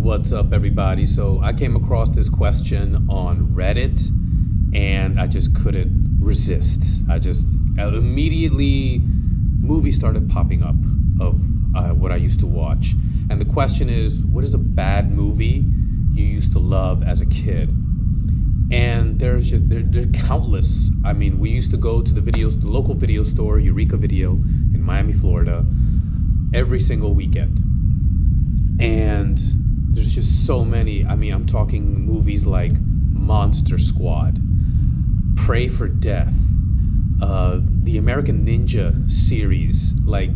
What's up, everybody? So I came across this question on Reddit, and I just couldn't resist. I just immediately movies started popping up of what I used to watch, and the question is, what is a bad movie you used to love as a kid? And there are countless. I mean, we used to go to the local video store, Eureka Video, in Miami, Florida, every single weekend. And there's just so many. I mean, I'm talking movies like Monster Squad, Pray for Death, the American Ninja series. Like,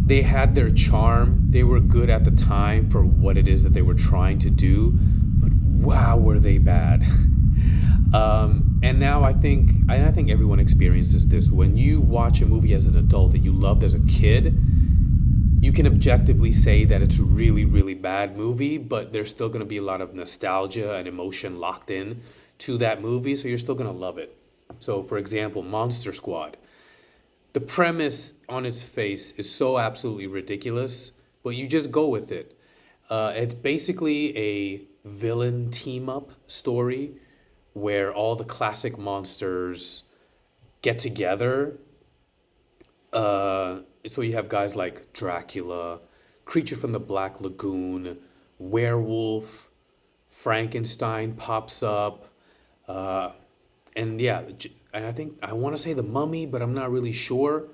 they had their charm. They were good at the time for what it is that they were trying to do, but wow, were they bad. And now I think everyone experiences this. When you watch a movie as an adult that you loved as a kid, you can objectively say that it's a really, really bad movie, but there's still going to be a lot of nostalgia and emotion locked in to that movie, so you're still going to love it. So, for example, Monster Squad. The premise on its face is so absolutely ridiculous, but you just go with it. It's basically a villain team up story where all the classic monsters get together. So you have guys like Dracula, Creature from the Black Lagoon, Werewolf, Frankenstein pops up, uh, and yeah, and I think I want to say the Mummy, but I'm not really sure.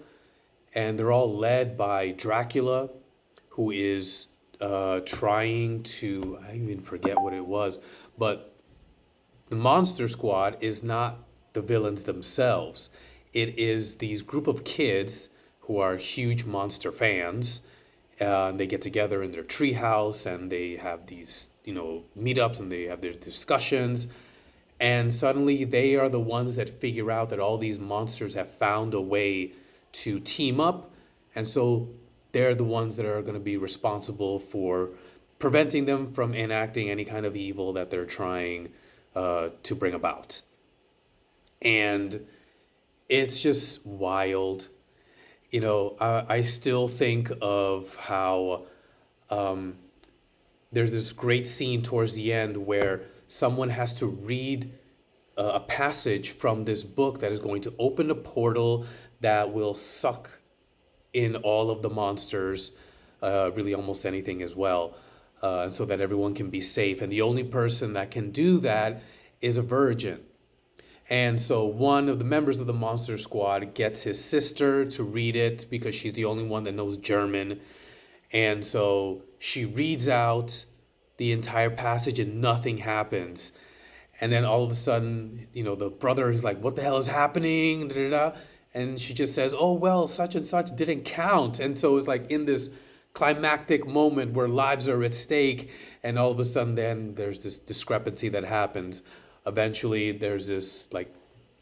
And they're all led by Dracula, who is trying to, I even forget what it was, but the Monster Squad is not the villains themselves. It is these group of kids who are huge monster fans. They get together in their treehouse and they have these, meetups and they have their discussions. And suddenly they are the ones that figure out that all these monsters have found a way to team up. And so they're the ones that are going to be responsible for preventing them from enacting any kind of evil that they're trying to bring about. And it's just wild. I still think of how um, there's this great scene towards the end where someone has to read a passage from this book that is going to open a portal that will suck in all of the monsters, really almost anything as well, so that everyone can be safe. And the only person that can do that is a virgin. And so one of the members of the Monster Squad gets his sister to read it because she's the only one that knows German. And so she reads out the entire passage and nothing happens. And then all of a sudden, the brother is like, "What the hell is happening?" Da, da, da. And she just says, "Oh, well, such and such didn't count." And so it's like in this climactic moment where lives are at stake. And all of a sudden, then there's this discrepancy that happens. Eventually, there's this, like,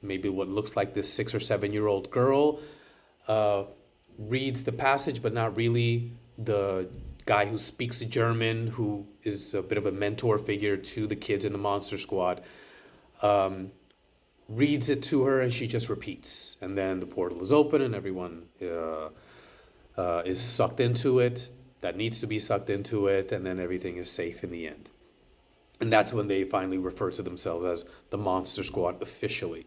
maybe what looks like this 6 or 7 year old girl uh, reads the passage, but not really. The guy who speaks German, who is a bit of a mentor figure to the kids in the Monster Squad, um, reads it to her, and she just repeats. And then the portal is open, and everyone is sucked into it. That needs to be sucked into it, and then everything is safe in the end. And that's when they finally refer to themselves as the Monster Squad officially.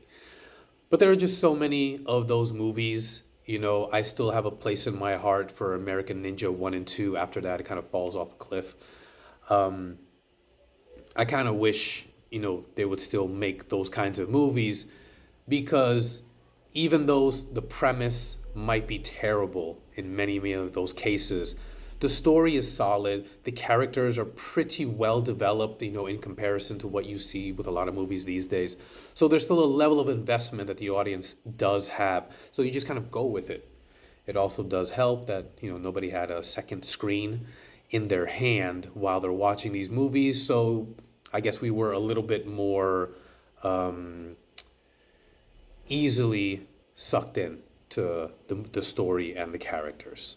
But there are just so many of those movies. I still have a place in my heart for American Ninja 1 and 2. After that, it kind of falls off a cliff. Um, I kind of wish, they would still make those kinds of movies because even though the premise might be terrible in many, many of those cases, the story is solid. The characters are pretty well developed, in comparison to what you see with a lot of movies these days. So there's still a level of investment that the audience does have. So you just kind of go with it. It also does help that, nobody had a second screen in their hand while they're watching these movies. So I guess we were a little bit more um, easily sucked in to the story and the characters.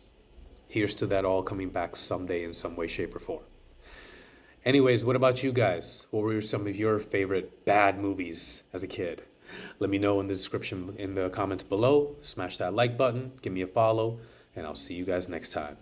Here's to that all coming back someday in some way, shape, or form. Anyways, what about you guys? What were some of your favorite bad movies as a kid? Let me know in the description, in the comments below. Smash that like button, give me a follow, and I'll see you guys next time.